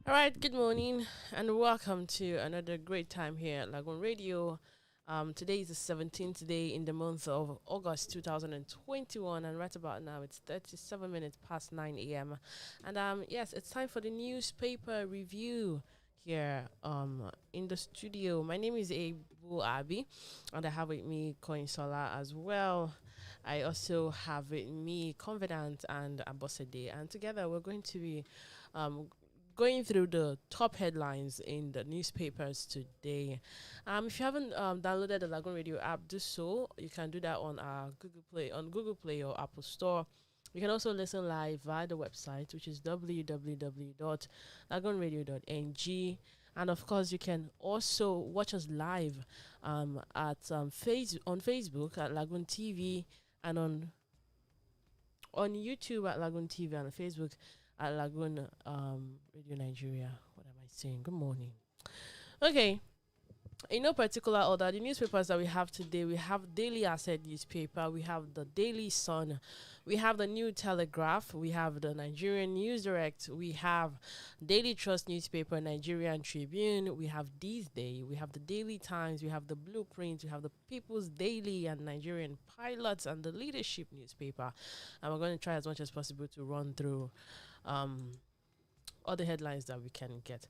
All right, good morning and welcome to another great time here at Lagoon Radio. Today is the 17th day in the month of August 2021, and right about now it's 37 minutes past 9 a.m. And yes, it's time for the newspaper review here in the studio. My name is Abu Abi, and I have with me Koinsola as well. I also have with me Confidant and Abosede, and together we're going to be um, going through the top headlines in the newspapers today. If you haven't downloaded the Lagoon Radio app, do so. You can do that on our Google Play or Apple Store. You can also listen live via the website, which is www.Lagoonradio.Ng. And of course, you can also watch us live at on Facebook at Lagoon TV and on YouTube at Lagoon TV and on Facebook at Lagoon Radio Nigeria. What am I saying? Good morning. Okay. In no particular order, the newspapers that we have today, we have Daily Asset newspaper, we have the Daily Sun, we have the New Telegraph, we have the Nigerian News Direct, we have Daily Trust newspaper, Nigerian Tribune, we have These Day, we have the Daily Times, we have the Blueprint, we have the People's Daily and Nigerian Pilots and the Leadership newspaper. And we're going to try as much as possible to run through all the headlines that we can get.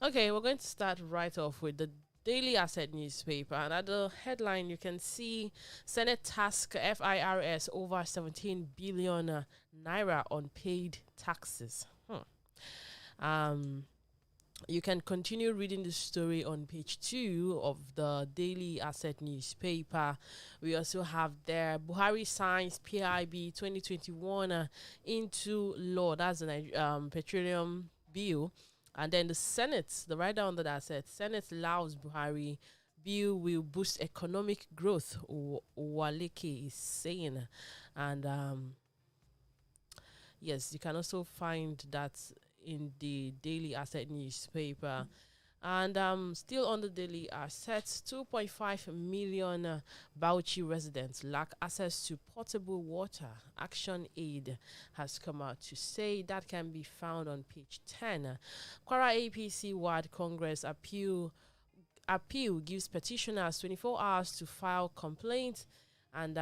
Okay, we're going to start right off with the Daily Asset newspaper, and at the headline you can see Senate task FIRS over 17 billion naira unpaid taxes. You can continue reading the story on page 2 of the Daily Asset newspaper. We also have there Buhari signs PIB 2021 into law. That's the petroleum bill. And then the Senate, the rider under that said, Senate allows Buhari bill will boost economic growth, Waleke is saying. And yes, you can also find that in the Daily Asset newspaper. And still on the Daily Assets, 2.5 million Bauchi residents lack access to potable water. Action Aid has come out to say that can be found on page 10. Kwara APC Ward Congress appeal gives petitioners 24 hours to file complaint. And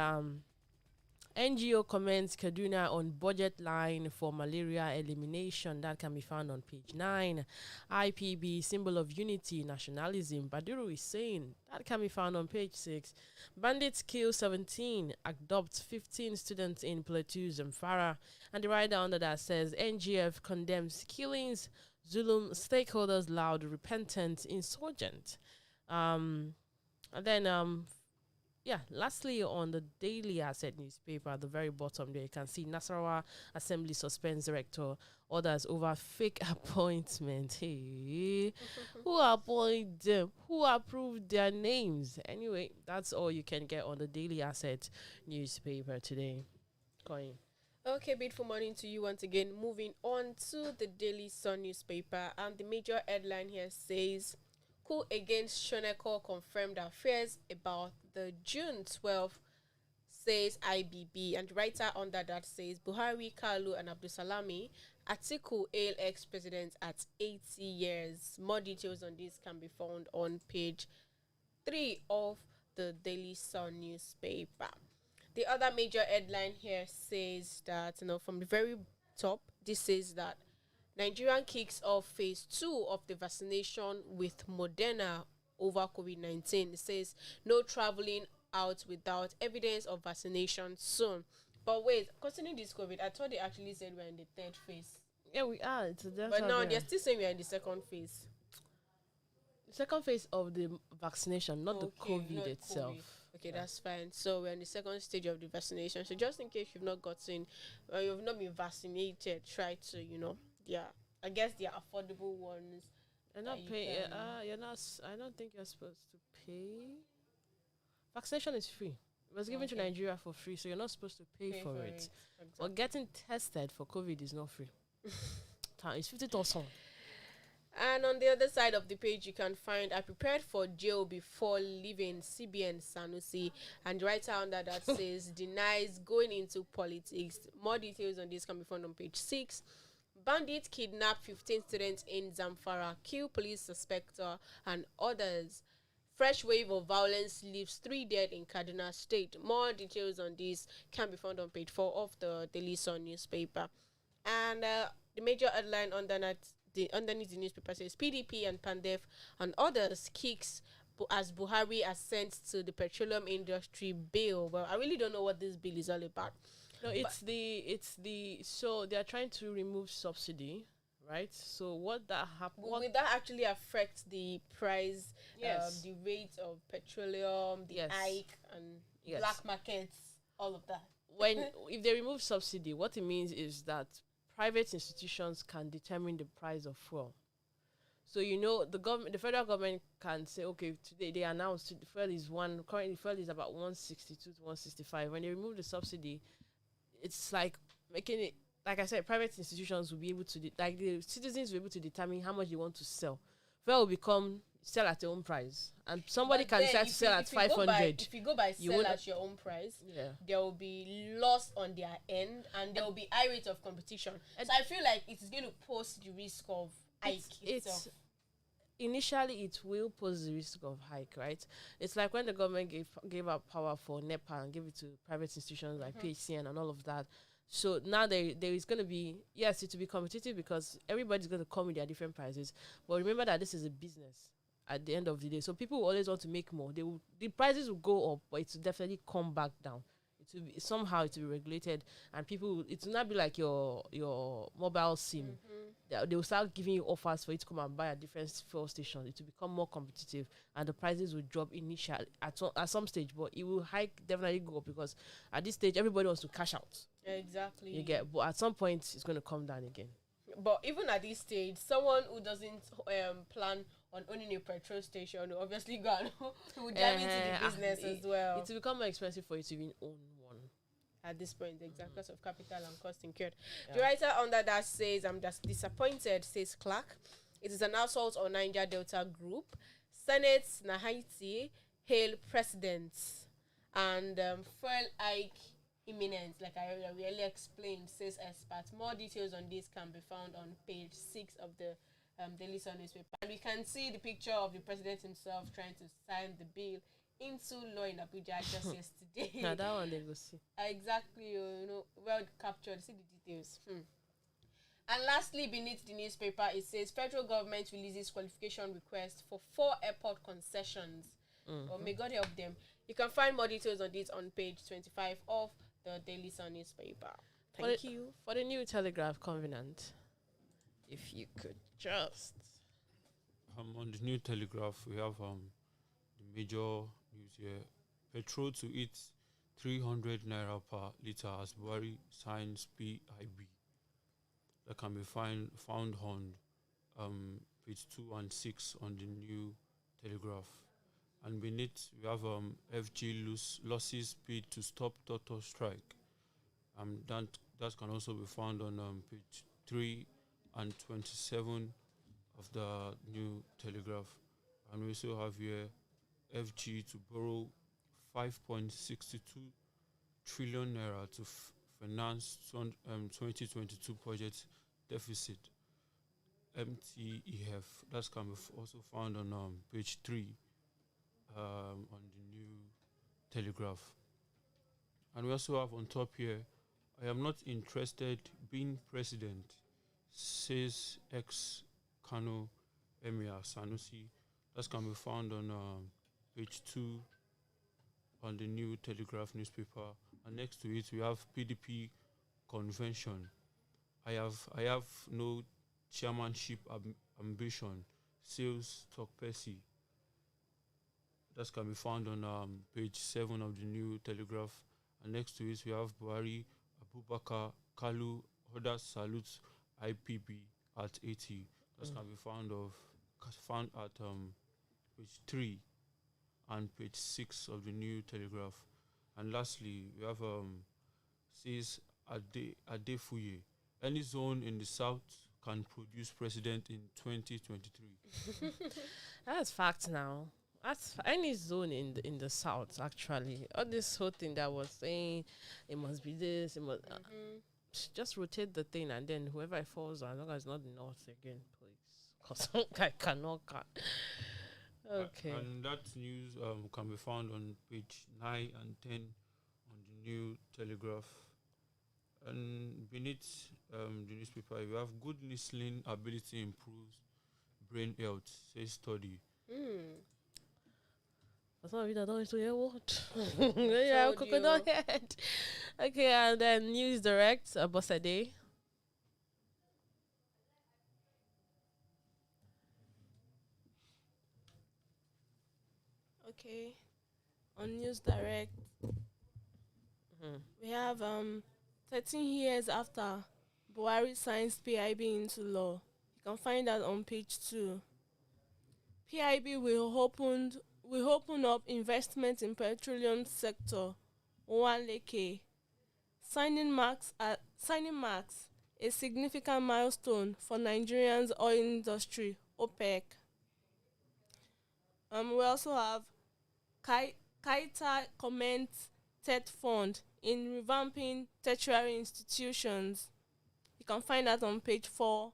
NGO comments Kaduna on budget line for malaria elimination. That can be found on page 9. IPB, symbol of unity, nationalism. Baduru is saying that can be found on page 6. Bandits kill 17, adopt 15 students in Plateau, Zamfara. And the rider under that says NGF condemns killings, Zulum stakeholders loud, repentant, insurgent. And then lastly, on the Daily Asset newspaper, at the very bottom there, you can see Nasarawa Assembly suspends director, orders over fake appointment. Hey, who appoint them? Who approved their names? Anyway, that's all you can get on the Daily Asset newspaper today. Going. Okay, beautiful morning to you once again. Moving on to the Daily Sun newspaper, and the major headline here says, coup against Shoneko confirmed affairs about the June 12th, says IBB. And the writer under that says, Buhari, Kalu and Abdusalami, Atiku hail ex-president at 80 years. More details on this can be found on page 3 of the Daily Sun newspaper. The other major headline here says that, from the very top, this says that Nigerian kicks off phase 2 of the vaccination with Moderna over COVID-19. It says no traveling out without evidence of vaccination soon. But wait, concerning this COVID, I thought they actually said we're in the third phase. Yeah, we are. But now they're still saying we're in the second phase. The second phase of the vaccination, not the COVID itself. Okay, that's fine. So we're in the second stage of the vaccination. So just in case you've not gotten, or you've not been vaccinated, try to, I guess they are affordable ones. You're not paying. You're not. I don't think you're supposed to pay. Vaccination is free. It was given to Nigeria for free, so you're not supposed to pay for it. Exactly. But getting tested for COVID is not free. It's 50,000. And on the other side of the page, you can find, I prepared for jail before leaving CBN Sanusi. And the writer under that says, denies going into politics. More details on this can be found on page 6. Bandits kidnap 15 students in Zamfara, kill police suspector and others. Fresh wave of violence leaves 3 dead in Kaduna State. More details on this can be found on page 4 of the Daily Sun newspaper. And the major headline underneath the newspaper says PDP and PANDEF and others kicks as Buhari assents to the petroleum industry bill. Well, I really don't know what this bill is all about. No, so they are trying to remove subsidy, right? So what that happen? Will that actually affect the price, Yes. the rate of petroleum, the Yes. hike, and Yes. black markets, all of that? If they remove subsidy, what it means is that private institutions can determine the price of fuel. So the federal government can say, okay, today they announced the fuel is currently fuel is about 162 to 165. When they remove the subsidy, it's like making it, like I said, private institutions will be able to the citizens will be able to determine how much they want to sell. Fuel will become sell at their own price, and somebody can decide to sell at 500. If you go by sell at your own price, there will be loss on their end, and there will be high rate of competition. So I feel like it's going to pose the risk of hike itself. Initially, it will pose the risk of hike, right? It's like when the government gave up power for NEPA and gave it to private institutions like PHCN and all of that. So now there is going to be, yes, it will be competitive because everybody's going to come with their different prices. But remember that this is a business at the end of the day. So people will always want to make more. The prices will go up, but it will definitely come back down. Somehow it will be regulated, and it will not be like your mobile SIM. They will start giving you offers for you to come and buy at different fuel stations. It will become more competitive, and the prices will drop initially at some stage, but it will definitely go up because at this stage everybody wants to cash out. Exactly. But at some point it's going to come down again. But even at this stage, someone who doesn't plan on owning a petrol station will obviously go and who will dive into the business as well. It will become more expensive for you to even own one. At this point, exactly because of capital and cost incurred. The writer under that says, "I'm just disappointed," says Clark. "It is an assault on Niger Delta Group. Senate Nahaiti hail presidents and fuel hike imminent." Like I really explained, says expert. More details on this can be found on page 6 of the Daily Sun newspaper. And we can see the picture of the president himself trying to sign the bill into law in Abuja just yesterday. Now that one they go see. Exactly, well captured. See the details. And lastly, beneath the newspaper, it says federal government releases qualification request for 4 airport concessions. Well, may God help them. You can find more details on this on page 25 of the Daily Sun newspaper. Thank you. For the new Telegraph Covenant, if you could just... on the new Telegraph, we have the major news here. Petrol to eat 300 naira per litre as Buhari signs PIB. That can be found on page 2 and 6 on the new Telegraph. And beneath, we have FG losses paid to stop doctor strike. That can also be found on page 3 and 27 of the new Telegraph. And we also have here FG to borrow 5.62 trillion naira to finance 2022 budget deficit. MTEF. That can be also found on page 3 on the new Telegraph. And we also have on top here, "I am not interested being president," says ex-Kano Emir Sanusi. That can be found on page 2 on the new Telegraph newspaper. And next to it, we have PDP convention. I have no chairmanship ambition, sales talk Percy. That can be found on page 7 of the new Telegraph. And next to it, we have Buhari, Abubakar, Kalu, others salutes IPB at 80. That can be found at page 3 and page 6 of the new Telegraph. And lastly, we have says Adefuye, any zone in the south can produce president in 2023. That's fact now. That's any zone in the south, actually. All this whole thing that was saying it must be this, it must just rotate the thing, and then whoever falls, as long as it's not the north again, please. Because I cannot cut. Okay. And that news can be found on page 9 and 10 on the New Telegraph. And beneath the newspaper, you have good listening ability improves brain health, says study. For some of you that don't need to hear what? Yeah, coconut head. Okay, and then News Direct, Abosade. Okay. On News Direct, we have 13 years after Buhari signs PIB into law. You can find that on page 2. PIB will open up investment in petroleum sector. Owanleke. Signing marks a significant milestone for Nigerians oil industry. OPEC. We also have Kaita comments TED fund in revamping tertiary institutions. You can find that on page 4.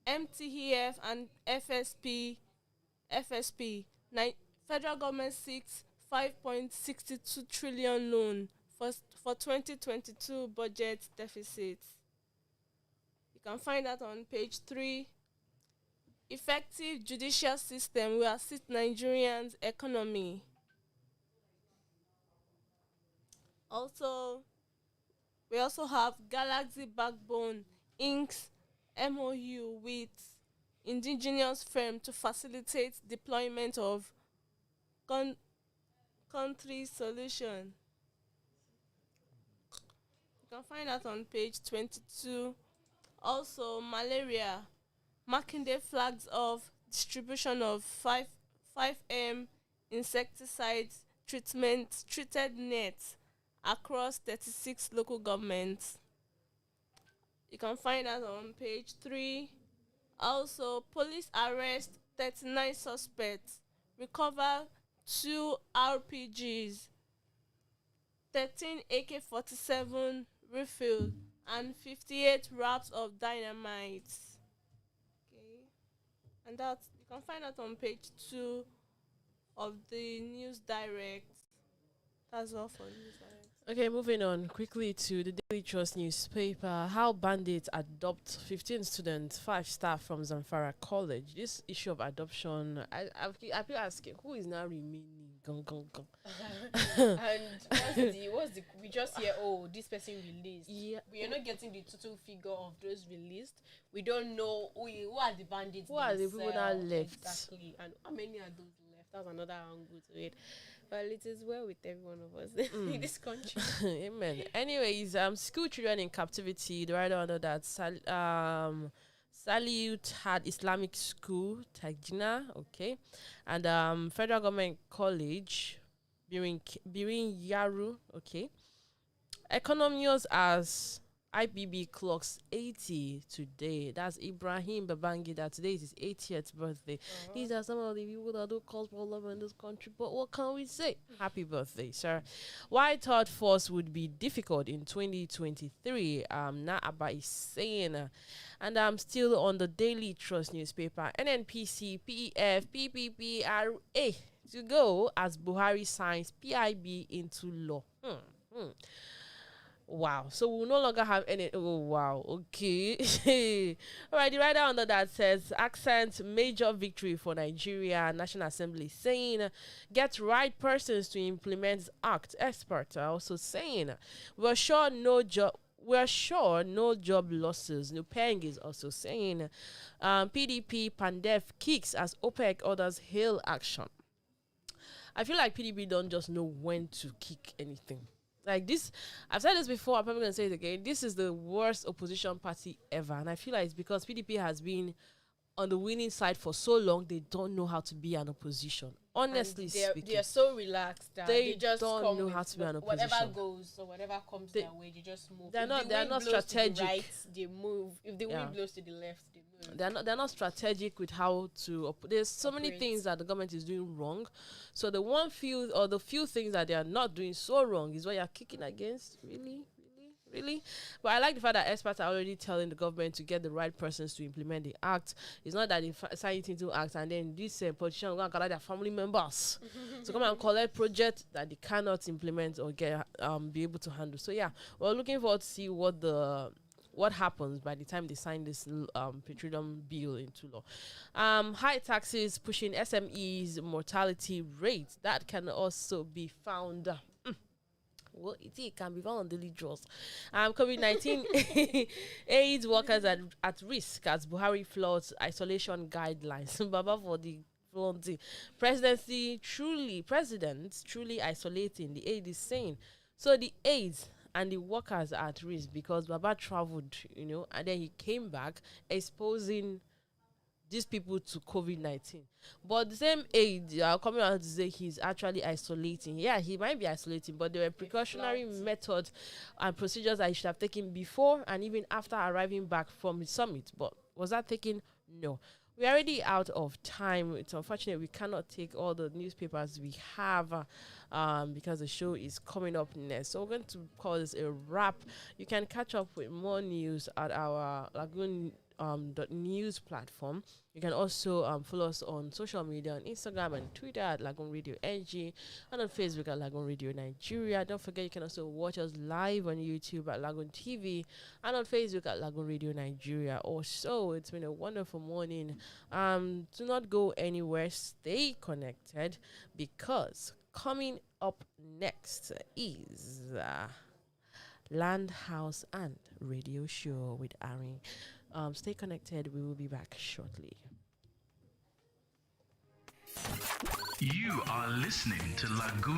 MTEF and FSP, federal government seeks 5.62 trillion loan for 2022 budget deficit. You can find that on page 3. Effective judicial system will assist Nigerians' economy. We also have Galaxy Backbone Inc.'s MOU with indigenous firm to facilitate deployment of country solution. You can find that on page 22. Also, malaria. Makinde flags of distribution of 5M insecticides treated nets across 36 local governments. You can find that on page 3. Also, police arrest 39 suspects, recover 2 RPGs, 13 AK-47 refill, and 58 wraps of dynamite. Okay, and that you can find that on page 2 of the News Direct. That's all for News Direct. Okay, moving on quickly to the Daily Trust newspaper. How bandits adopt 15 students, 5 staff from Zamfara College. This issue of adoption, I feel asking, who is now remaining? And we just hear, oh, this person released. Yeah. We are not getting the total figure of those released. We don't know who are the bandits. Who are the people that left? Exactly. And how many are those left? That's another angle to it. Well, it is well with every one of us in this country. Amen. Anyways, school children in captivity. The writer under that Salute had Islamic school, Tajina, okay, and federal government college, Birin Yaru, okay. Economios as IBB clocks 80 today. That's Ibrahim Babangida. Today is his 80th birthday. These are some of the people that do cause problem in this country. But what can we say? Happy birthday, sir. Why third force would be difficult in 2023? Naaba is saying. And I'm still on the Daily Trust newspaper. NNPC, PEF, PPPRA to go as Buhari signs PIB into law. Wow. So we'll no longer have any. Oh, wow. Okay. All right. The writer under that says, accent major victory for Nigeria. National Assembly saying, get right persons to implement act. Experts are also saying, we're sure no job losses. Nupeng is also saying, PDP Pandef kicks as OPEC orders hail action. I feel like PDP don't just know when to kick anything. Like this, I've said this before, I'm probably going to say it again. This is the worst opposition party ever. And I feel like it's because PDP has been on the winning side for so long, they don't know how to be an opposition. Honestly speaking. They are so relaxed that they just don't know how to be an opposition. Whatever goes or whatever comes their way, they just move. They're not strategic. To the right, they move. If the wind blows to the left, they move. They're not strategic with how to there's so many things that the government is doing wrong. So the few things that they are not doing so wrong is what you're kicking against. Really? Really? But I like the fact that experts are already telling the government to get the right persons to implement the act. It's not that they sign it into act and then this politician will go and gather their family members to come and collect projects that they cannot implement or get be able to handle. So yeah, we're looking forward to see what happens by the time they sign this petroleum bill into law. High taxes pushing SMEs mortality rate. That can also be found. Well, it can be found on daily draws. COVID-19 AIDS workers at risk as Buhari floods isolation guidelines. Baba for the flaunting. Presidents truly isolating, the aid is saying. So the AIDS and the workers are at risk because Baba traveled, and then he came back exposing these people to COVID-19. But the same aid coming out to say he's actually isolating. Yeah, he might be isolating, but there were precautionary methods and procedures that he should have taken before and even after arriving back from his summit. But was that taken? No. We're already out of time. It's unfortunate we cannot take all the newspapers we have because the show is coming up next. So we're going to call this a wrap. You can catch up with more news at our Lagoon.News platform. You can also follow us on social media on Instagram and Twitter at Lagoonradio.Ng and on Facebook at Lagoon Radio Nigeria. Don't forget you can also watch us live on YouTube at LagoonTV and on Facebook at Lagoon Radio Nigeria. Also, it's been a wonderful morning. Do not go anywhere. Stay connected because coming up next is Land, House and Radio Show with Ari. Stay connected. We will be back shortly. You are listening to Lagoon